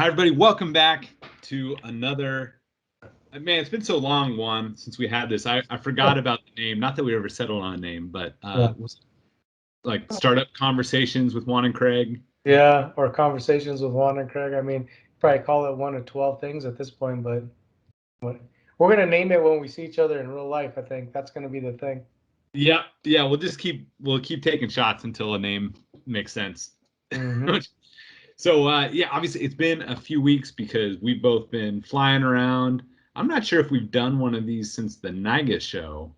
Hi, everybody. Welcome back to another. Man, it's been so long, Juan, since we had this. I forgot about the name. Not that we ever settled on a name, but was like startup conversations with Juan and Craig. Yeah, or conversations with Juan and Craig. I mean, probably call it 1 of 12 things at this point, but we're gonna name it when we see each other in real life. I think that's gonna be the thing. Yeah. We'll keep taking shots until a name makes sense. Mm-hmm. So yeah, obviously it's been a few weeks because we've both been flying around. I'm not sure if we've done one of these since the NIGA show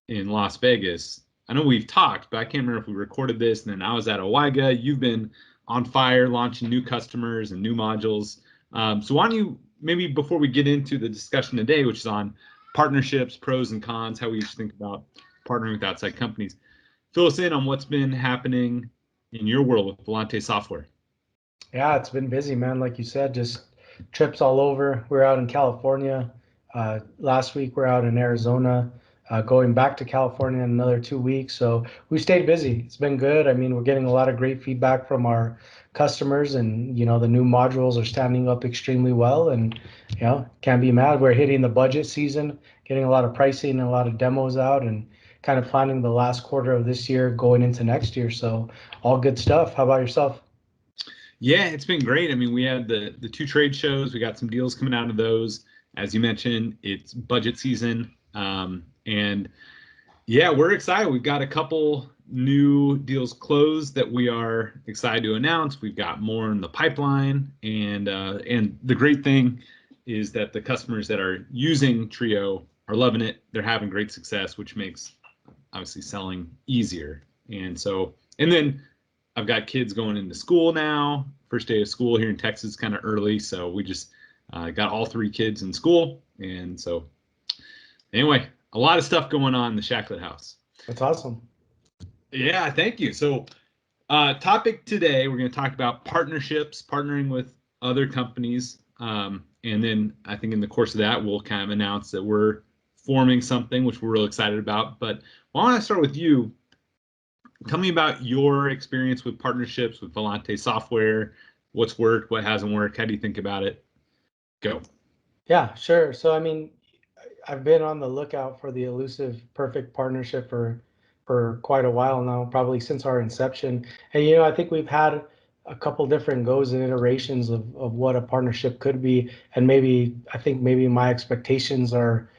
in Las Vegas. I know we've talked, but I can't remember if we recorded this. And then I was at OIGA. You've been on fire launching new customers and new modules. So why don't you, maybe before we get into the discussion today, which is on partnerships, pros and cons, how we should think about partnering with outside companies, fill us in on what's been happening in your world with Volante Software. Yeah, it's been busy, man. Like you said, just trips all over. We're out in California. Last week we're out in Arizona. Going back to California in another 2 weeks. So we stayed busy. It's been good. I mean, we're getting a lot of great feedback from our customers, and the new modules are standing up extremely well. And can't be mad. We're hitting the budget season, getting a lot of pricing and a lot of demos out, and kind of planning the last quarter of this year going into next year. So all good stuff. How about yourself? Yeah, it's been great. I mean, we had the two trade shows. We got some deals coming out of those. As you mentioned, it's budget season. And yeah, we're excited. We've got a couple new deals closed that we are excited to announce. We've got more in the pipeline. And the great thing is that the customers that are using Trio are loving it. They're having great success, which makes obviously selling easier. And then I've got kids going into school now. First day of school here in Texas, kind of early. So we just got all three kids in school. And so anyway, a lot of stuff going on in the Shacklett house. That's awesome. Yeah, thank you. So topic today, we're going to talk about partnerships, partnering with other companies. And then I think in the course of that, we'll kind of announce that we're forming something, which we're real excited about. But why don't I start with you? Tell me about your experience with partnerships with Volante Software. What's worked, what hasn't worked? How do you think about it? Go. Yeah, sure. So, I mean, I've been on the lookout for the elusive perfect partnership for quite a while now, probably since our inception. And I think we've had a couple different goes and iterations of what a partnership could be. And I think maybe my expectations are,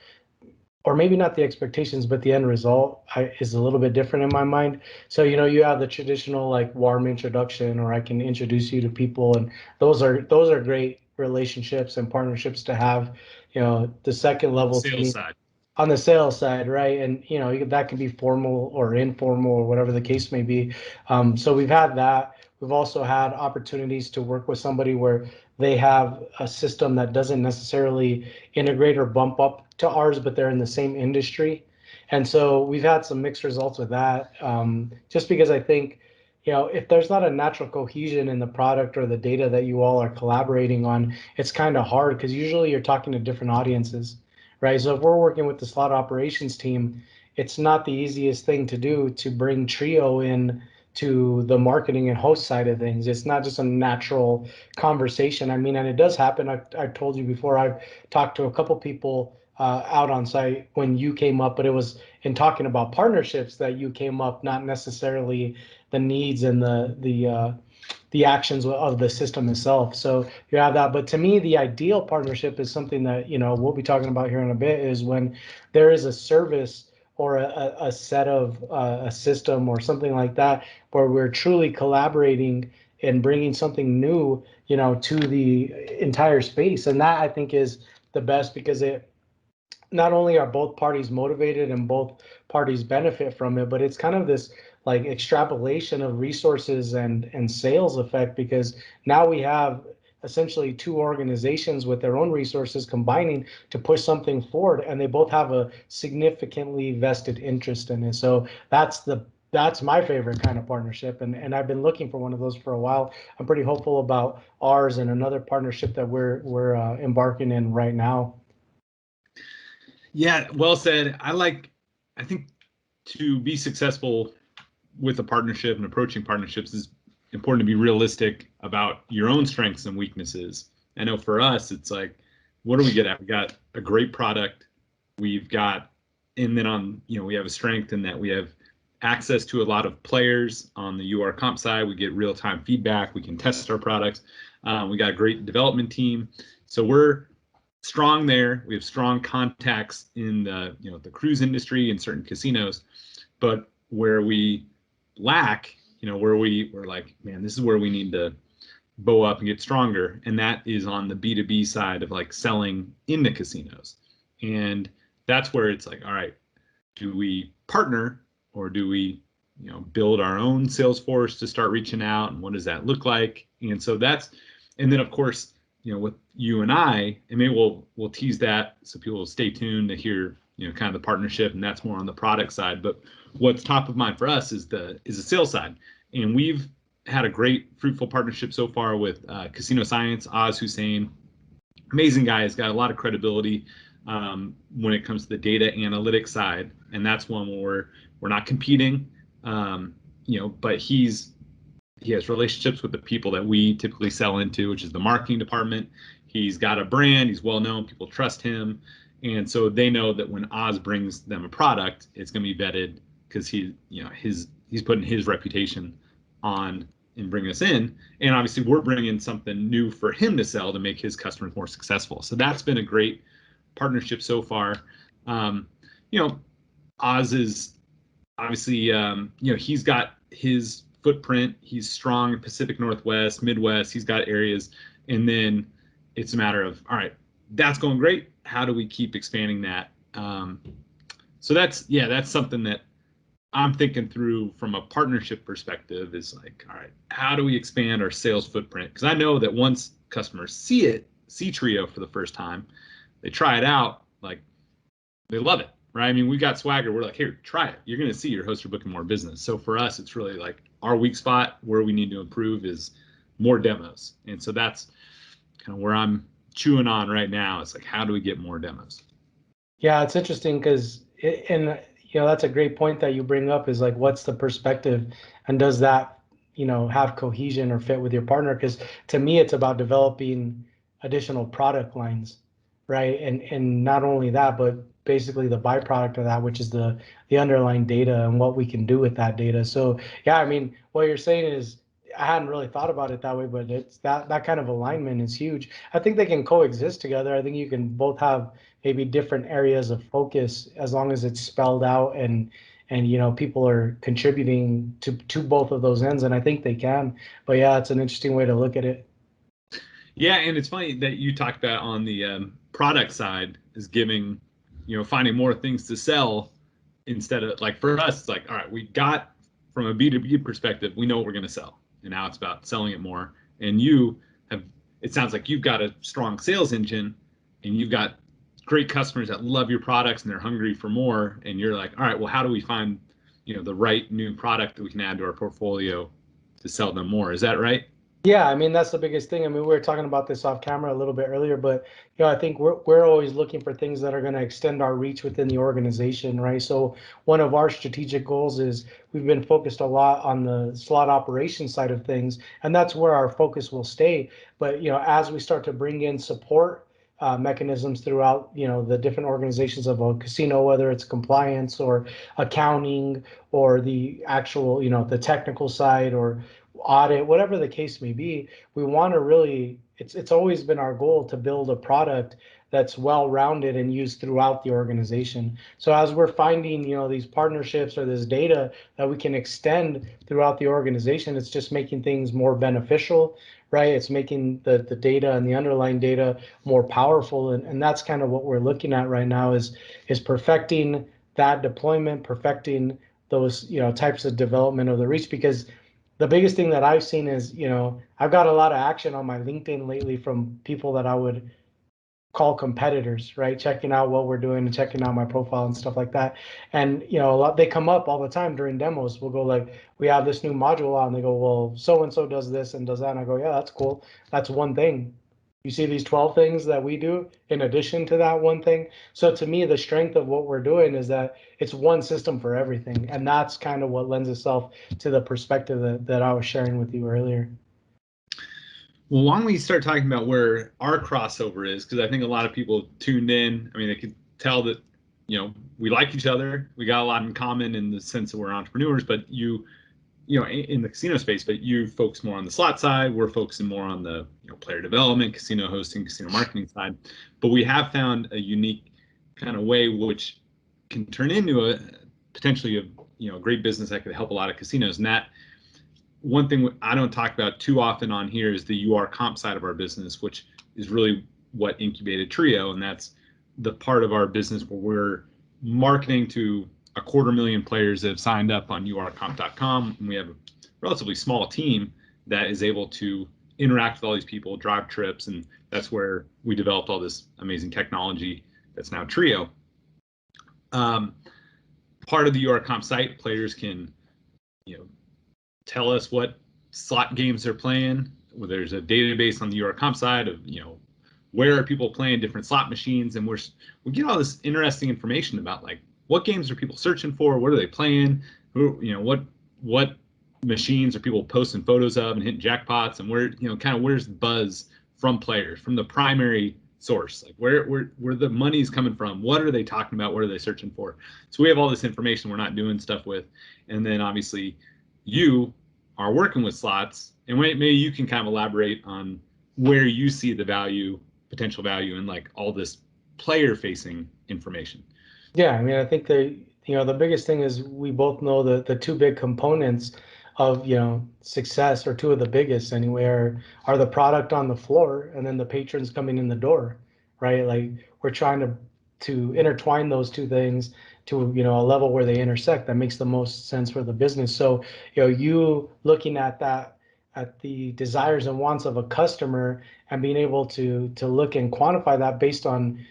or maybe not the expectations, but the end result is a little bit different in my mind. So, you have the traditional like warm introduction, or I can introduce you to people, and those are great relationships and partnerships to have. The second level to Sales me side. on the sales side, right? And that can be formal or informal or whatever the case may be. So we've had that. We've also had opportunities to work with somebody where they have a system that doesn't necessarily integrate or bump up to ours, but they're in the same industry. And so we've had some mixed results with that, just because I think, if there's not a natural cohesion in the product or the data that you all are collaborating on, it's kind of hard, because usually you're talking to different audiences, right? So if we're working with the slot operations team, it's not the easiest thing to do to bring Trio in to the marketing and host side of things. It's not just a natural conversation. I mean, and it does happen. I've told you before, I've talked to a couple people out on site when you came up, but it was in talking about partnerships that you came up, not necessarily the needs and the actions of the system itself. So you have that. But to me, the ideal partnership is something that, we'll be talking about here in a bit, is when there is a service or a set of a system or something like that, where we're truly collaborating and bringing something new, to the entire space. And that, I think, is the best, because it not only are both parties motivated and both parties benefit from it, but it's kind of this like extrapolation of resources and sales effect, because now we have essentially two organizations with their own resources combining to push something forward, and they both have a significantly vested interest in it. So that's my favorite kind of partnership, and I've been looking for one of those for a while. I'm pretty hopeful about ours and another partnership that we're embarking in right now. Yeah, well said. I think to be successful with a partnership and approaching partnerships is important to be realistic about your own strengths and weaknesses. I know for us, it's like, what do we get at? We got a great product. We've got, and then on, we have a strength in that we have access to a lot of players on the URComped side. We get real-time feedback. We can test our products. We got a great development team. So we're strong there. We have strong contacts in the, the cruise industry and certain casinos. But where we lack, where we're like, man, this is where we need to bow up and get stronger. And that is on the B2B side of like selling into casinos. And that's where it's like, all right, do we partner or do we, build our own sales force to start reaching out? And what does that look like? And so and then of course, with you and I, and maybe we'll tease that so people will stay tuned to hear, kind of the partnership, and that's more on the product side. But what's top of mind for us is the sales side. And we've had a great fruitful partnership so far with Casino Science, Oz Hussein. Amazing guy, has got a lot of credibility when it comes to the data analytics side. And that's one where we're not competing, but he has relationships with the people that we typically sell into, which is the marketing department. He's got a brand, he's well known, people trust him. And so they know that when Oz brings them a product, it's going to be vetted because he's putting his reputation on and bring us in. And obviously we're bringing something new for him to sell to make his customers more successful. So that's been a great partnership so far. Oz is obviously, he's got his footprint. He's strong in Pacific Northwest, Midwest. He's got areas. And then it's a matter of, all right, that's going great. How do we keep expanding that? So that's something that I'm thinking through from a partnership perspective is like, all right, how do we expand our sales footprint? Because I know that once customers see Trio for the first time, they try it out, like they love it, right? I mean, we got swagger. We're like, here, try it. You're going to see your hosts are booking more business. So for us, it's really like our weak spot where we need to improve is more demos. And so that's kind of where I'm chewing on right now. It's like, how do we get more demos? Yeah, it's interesting because, that's a great point that you bring up is like, what's the perspective and does that, have cohesion or fit with your partner? Because to me, it's about developing additional product lines, right? And not only that, but basically the byproduct of that, which is the underlying data and what we can do with that data. So yeah, I mean, what you're saying is, I hadn't really thought about it that way, but it's that kind of alignment is huge. I think they can coexist together. I think you can both have maybe different areas of focus as long as it's spelled out and people are contributing to both of those ends, and I think they can. But yeah, it's an interesting way to look at it. Yeah, and it's funny that you talked about on the product side is giving, finding more things to sell instead of like for us, it's like, all right, we got from a B2B perspective, we know what we're going to sell. And now it's about selling it more. And it sounds like you've got a strong sales engine and you've got great customers that love your products and they're hungry for more. And you're like, all right, well, how do we find, the right new product that we can add to our portfolio to sell them more? Is that right? Yeah, I mean, that's the biggest thing. I mean, we were talking about this off camera a little bit earlier, but I think we're always looking for things that are going to extend our reach within the organization, right? So one of our strategic goals is we've been focused a lot on the slot operation side of things, and that's where our focus will stay. But as we start to bring in support mechanisms throughout, the different organizations of a casino, whether it's compliance or accounting or the actual, the technical side or audit, whatever the case may be, we want to really, it's always been our goal to build a product that's well-rounded and used throughout the organization. So as we're finding, these partnerships or this data that we can extend throughout the organization, it's just making things more beneficial, right? It's making the data and the underlying data more powerful. And that's kind of what we're looking at right now is perfecting that deployment, perfecting those, types of development of the reach, because the biggest thing that I've seen is, I've got a lot of action on my LinkedIn lately from people that I would call competitors, right? Checking out what we're doing and checking out my profile and stuff like that. And, they come up all the time during demos. We'll go like, we have this new module out, and they go, well, so-and-so does this and does that. And I go, yeah, that's cool. That's one thing. You see these 12 things that we do in addition to that one thing. So to me, the strength of what we're doing is that it's one system for everything. And that's kind of what lends itself to the perspective that I was sharing with you earlier. Well, why don't we start talking about where our crossover is? Because I think a lot of people tuned in. I mean, they could tell that, we like each other. We got a lot in common in the sense that we're entrepreneurs, but in the casino space, but you focus more on the slot side. We're focusing more on the, player development, casino hosting, casino marketing side. But we have found a unique kind of way which can turn into a potentially a great business that could help a lot of casinos. And that one thing I don't talk about too often on here is the URComped side of our business, which is really what incubated Trio, and that's the part of our business where we're marketing to 250,000 players that have signed up on urcompt.com, and we have a relatively small team that is able to interact with all these people, drive trips, and that's where we developed all this amazing technology that's now Trio. Part of the URCompt site, players can, tell us what slot games they're playing. There's a database on the URCompt side of, where are people playing different slot machines, and we get all this interesting information about like what games are people searching for, what are they playing, what machines are people posting photos of and hitting jackpots, and where, kind of where's the buzz from players, from the primary source, like where the money's coming from, what are they talking about, what are they searching for. So we have all this information we're not doing stuff with. And then obviously you are working with slots, and maybe you can kind of elaborate on where you see the potential value in like all this player facing information. Yeah, I mean, I think the biggest thing is we both know the two big components of, success, or two of the biggest anyway, are the product on the floor and then the patrons coming in the door, right? Like we're trying to intertwine those two things to, a level where they intersect that makes the most sense for the business. So, you looking at that, at the desires and wants of a customer, and being able to look and quantify that based on,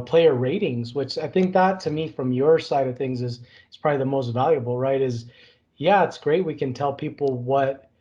player ratings, which I think that to me from your side of things is probably the most valuable, right? Yeah, it's great we can tell people what,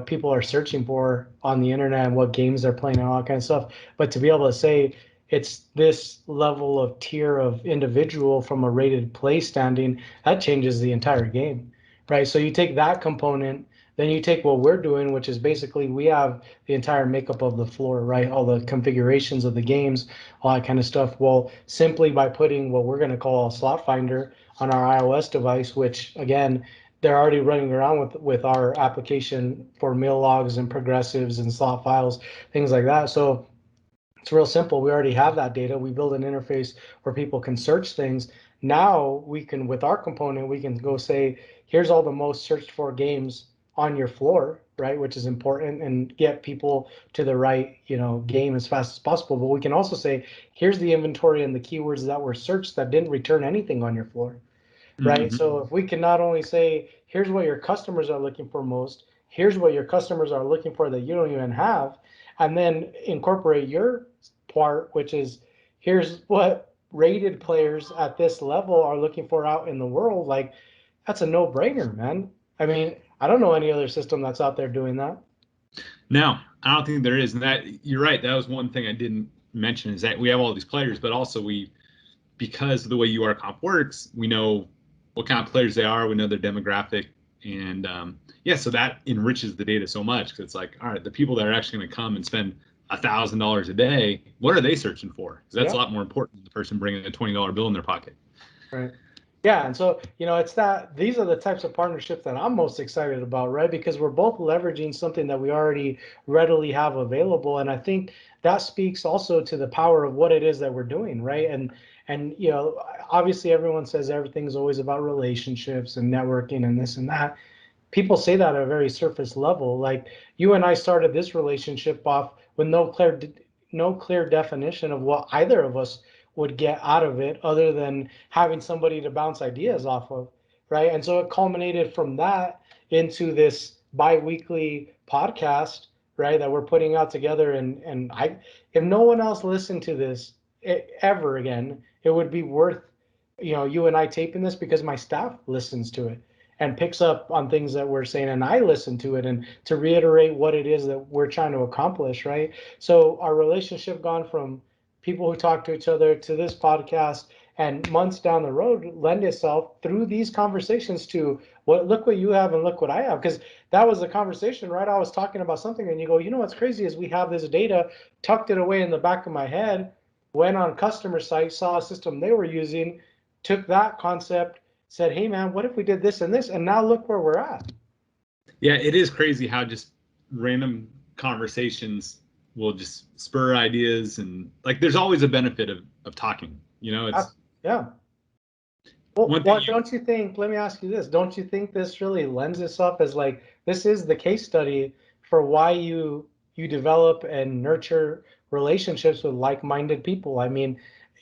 people are searching for on the internet and what games they're playing and all that kind of stuff. But to be able to say it's this level of tier of individual from a rated play standing, that changes the entire game, right? So you take that component, then you take what we're doing, which is basically we have the entire makeup of the floor, right? All the configurations of the games, all that kind of stuff. Well, simply by putting what we're going to call a slot finder on our iOS device, which again, they're already running around with our application for mail logs and progressives and slot files, things like that. So it's real simple. We already have that data. We build an interface where people can search things. Now we can, with our component, we can go say, here's all the most searched for games on your floor, right? Which is important, and get people to the right, game as fast as possible. But we can also say, here's the inventory and the keywords that were searched that didn't return anything on your floor, right? Mm-hmm. So if we can not only say, here's what your customers are looking for most, here's what your customers are looking for that you don't even have, and then incorporate your part, which is here's what rated players at this level are looking for out in the world, like that's a no-brainer, man. I mean, I don't know any other system that's out there doing that. No, I don't think there is. And that, you're right, that was one thing I didn't mention, is that we have all these players, but also because of the way URCompt works, we know what kind of players they are, we know their demographic, and so that enriches the data so much, because it's like, all right, the people that are actually going to come and spend $1,000 a day, what are they searching for? Because that's a lot more important than the person bringing a $20 bill in their pocket. Right. Yeah, and so it's that these are the types of partnerships that I'm most excited about, right? Because we're both leveraging something that we already readily have available, and I think that speaks also to the power of what it is that we're doing, right? And obviously everyone says everything's always about relationships and networking and this and that. People say that at a very surface level. Like you and I started this relationship off with no clear definition of what either of us would get out of it, other than having somebody to bounce ideas off of, right? And so it culminated from that into this bi-weekly podcast, right, that we're putting out together. And if no one else listened to this ever again, it would be worth you and I taping this, because my staff listens to it and picks up on things that we're saying, and I listen to it, and to reiterate what it is that we're trying to accomplish, right? So our relationship gone from people who talk to each other to this podcast, and months down the road lend itself through these conversations to look what you have and look what I have. Because that was the conversation, right? I was talking about something and you go, you know what's crazy is we have this data, tucked it away in the back of my head, went on customer site, saw a system they were using, took that concept, said, hey man, what if we did this and this? And now look where we're at. Yeah, it is crazy how just random conversations will just spur ideas, and like there's always a benefit of talking, you know. It's yeah. Well, one thing don't you think, let me ask you this, don't you think this really lends itself as like, this is the case study for why you develop and nurture relationships with like-minded people? I mean,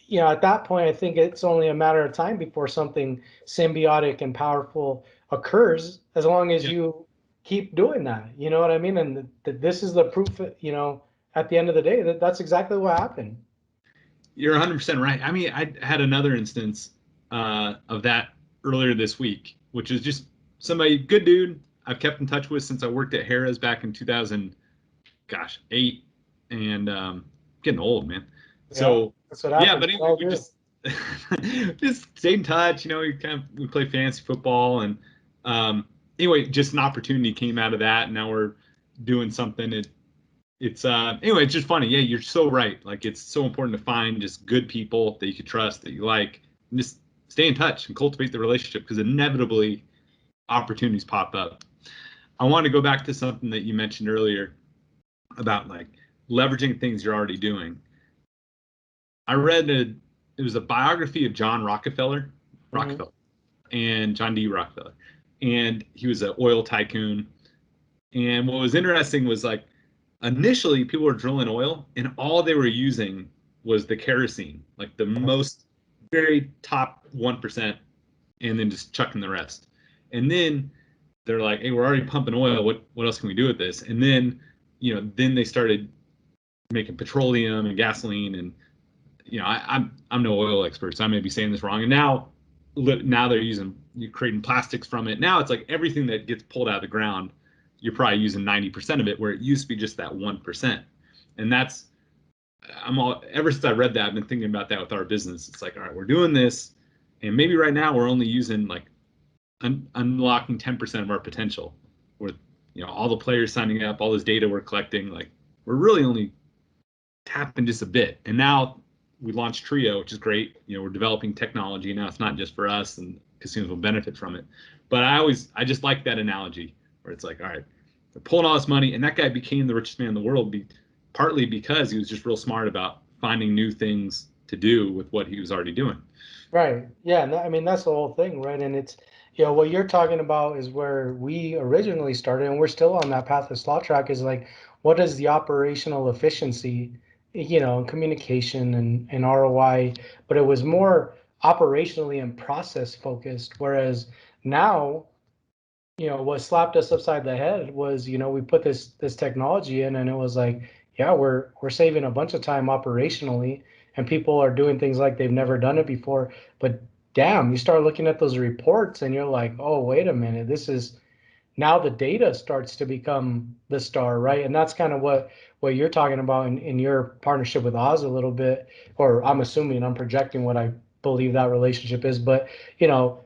you know, at that point, I think it's only a matter of time before something symbiotic and powerful occurs, as long as you keep doing that. You know what I mean? And this is the proof, you know, at the end of the day, that's exactly what happened. You're 100% right. I mean, I had another instance of that earlier this week, which is just somebody, good dude, I've kept in touch with since I worked at Harrah's back in 2008, and getting old, man. So that's what happens. yeah, but anyway, we just just stayed in touch. You know, we play fantasy football, and anyway, just an opportunity came out of that, and now we're doing something. It's anyway, it's just funny. Yeah, you're so right. Like, it's so important to find just good people that you can trust, that you like, and just stay in touch and cultivate the relationship, because inevitably opportunities pop up. I want to go back to something that you mentioned earlier about like leveraging things you're already doing. I read it was a biography of John Rockefeller, and John D. Rockefeller, and he was an oil tycoon. And what was interesting was, like, initially people were drilling oil and all they were using was the kerosene, like the most very top 1%, and then just chucking the rest. And then they're like, hey, we're already pumping oil. What else can we do with this? And then, you know, then they started making petroleum and gasoline. And, you know, I'm no oil expert, so I may be saying this wrong. And now they're you're creating plastics from it. Now it's like everything that gets pulled out of the ground, you're probably using 90% of it, where it used to be just that 1%. And that's, ever since I read that, I've been thinking about that with our business. It's like, all right, we're doing this, and maybe right now we're only using like unlocking 10% of our potential, with, you know, all the players signing up, all this data we're collecting, like we're really only tapping just a bit. And now we launched Trio, which is great. You know, we're developing technology now. It's not just for us, and casinos will benefit from it. But I just like that analogy, where it's like, all right, they're pulling all this money, and that guy became the richest man in the world, partly because he was just real smart about finding new things to do with what he was already doing. Right. Yeah. I mean, that's the whole thing, right? And it's, you know, what you're talking about is where we originally started, and we're still on that path of slot track, is like, what is the operational efficiency, you know, and communication and ROI, but it was more operationally and process focused. Whereas now, you know, what slapped us upside the head was, you know, we put this technology in, and it was like, yeah, we're saving a bunch of time operationally, and people are doing things like they've never done it before. But damn, you start looking at those reports and you're like, oh, wait a minute, this is, now the data starts to become the star, right? And that's kind of what you're talking about in your partnership with Oz a little bit, or I'm assuming, I'm projecting what I believe that relationship is. But, you know,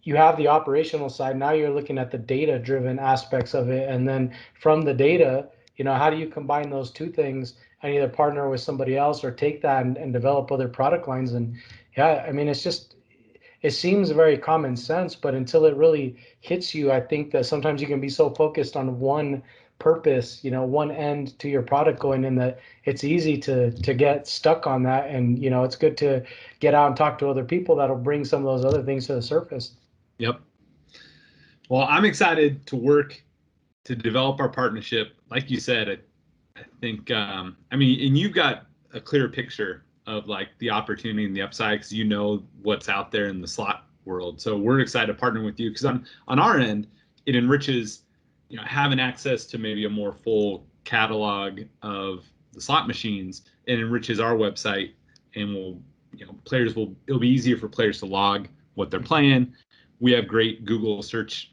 you have the operational side. Now you're looking at the data driven aspects of it. And then from the data, you know, how do you combine those two things and either partner with somebody else or take that and develop other product lines? And yeah, I mean, it seems very common sense, but until it really hits you, I think that sometimes you can be so focused on one purpose, you know, one end to your product going in, that it's easy to get stuck on that. And, you know, it's good to get out and talk to other people that'll bring some of those other things to the surface. Yep. Well, I'm excited to work to develop our partnership. Like you said, I think, I mean, and you've got a clear picture of like the opportunity and the upside, because you know what's out there in the slot world. So we're excited to partner with you, because on our end, it enriches, you know, having access to maybe a more full catalog of the slot machines. It enriches our website, and it'll be easier for players to log what they're playing. We have great Google search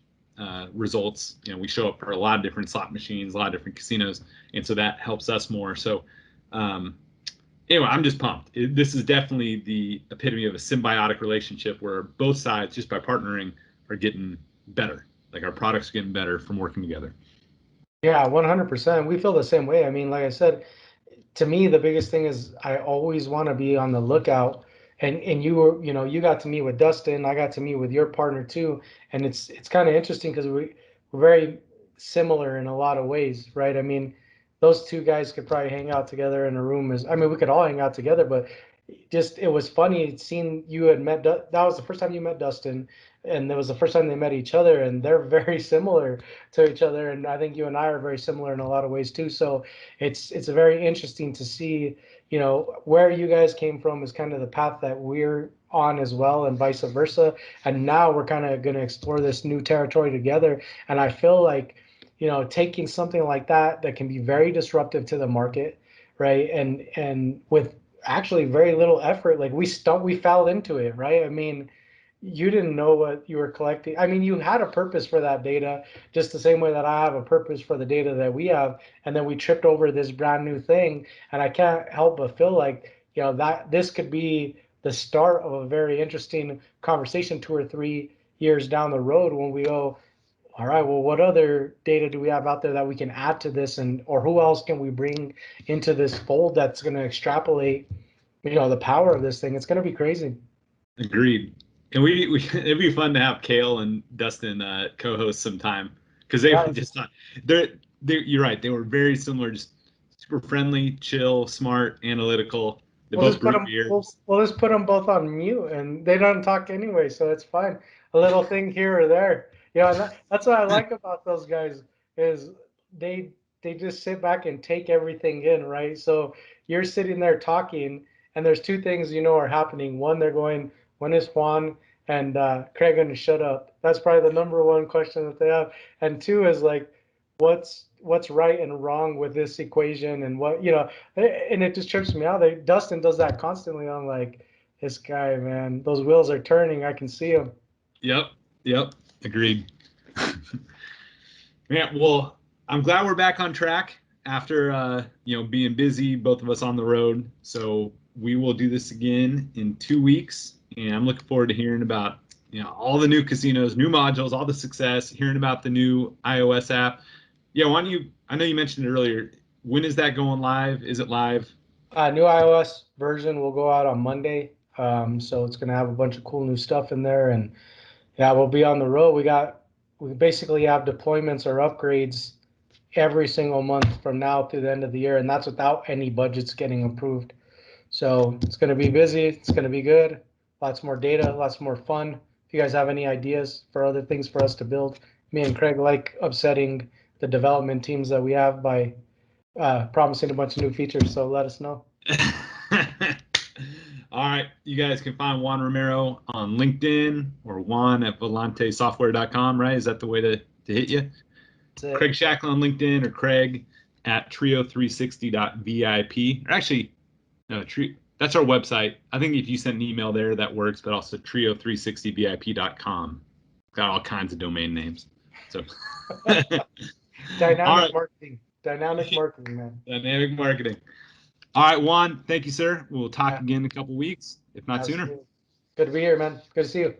results. You know, we show up for a lot of different slot machines, a lot of different casinos, and so that helps us more. So Anyway, I'm just pumped. This is definitely the epitome of a symbiotic relationship where both sides, just by partnering, are getting better. Like our products are getting better from working together. Yeah, 100%. We feel the same way. I mean, like I said, to me, the biggest thing is I always want to be on the lookout. And you were, you got to meet with Dustin, I got to meet with your partner too. And it's kind of interesting because we're very similar in a lot of ways, right? I mean, those two guys could probably hang out together in a room I mean, we could all hang out together, but just it was funny seeing you had met, that was the first time you met Dustin, and that was the first time they met each other, and they're very similar to each other. And I think you and I are very similar in a lot of ways too. So it's very interesting to see, where you guys came from is kind of the path that we're on as well, and vice versa. And now we're kind of going to explore this new territory together. And I feel like, taking something like that can be very disruptive to the market, right? And with actually very little effort, like we fell into it, right? I mean, you didn't know what you were collecting. I mean, you had a purpose for that data, just the same way that I have a purpose for the data that we have. And then we tripped over this brand new thing. And I can't help but feel like, that this could be the start of a very interesting conversation 2 or 3 years down the road when we go, all right, well, what other data do we have out there that we can add to this, and or who else can we bring into this fold that's going to extrapolate, the power of this thing? It's going to be crazy. Agreed. And we it'd be fun to have Kale and Dustin co-host sometime because they Yeah, were just not, they're you're right. They were very similar, just super friendly, chill, smart, analytical. They we'll both just put brew them. beers. We'll just put them both on mute, and they don't talk anyway, so it's fine. A little thing here or there, and that's what I like about those guys is they they just sit back and take everything in, right? So you're sitting there talking, and there's two things are happening. One, they're going, when is Juan and Craig going to shut up? That's probably the number one question that they have. And two is like, what's right and wrong with this equation, and and it just trips me out. Dustin does that constantly. I'm like, this guy, man, those wheels are turning. I can see them. Yep. Yep. Agreed. Man, well, I'm glad we're back on track after being busy, both of us on the road. So we will do this again in 2 weeks, and I'm looking forward to hearing about all the new casinos, new modules, all the success, hearing about the new iOS app. Yeah, why don't you? I know you mentioned it earlier. When is that going live? Is it live? New iOS version will go out on Monday. So it's going to have a bunch of cool new stuff in there, and yeah, we'll be on the road. We basically have deployments or upgrades every single month from now through the end of the year, and that's without any budgets getting approved. So it's going to be busy. It's going to be good. Lots more data, lots more fun. If you guys have any ideas for other things for us to build, me and Craig like upsetting the development teams that we have by promising a bunch of new features. So let us know. All right, you guys can find Juan Romero on LinkedIn or Juan at volantesoftware.com, right? Is that the way to hit you? Craig Shacklett on LinkedIn or Craig at trio360.vip. Or actually, no, that's our website. I think if you send an email there, that works, but also trio360vip.com. Got all kinds of domain names. So Dynamic marketing. Dynamic marketing, man. Dynamic marketing. All right, Juan, thank you, sir. We'll talk again in a couple weeks, if not sooner. Good to be here, man. Good to see you.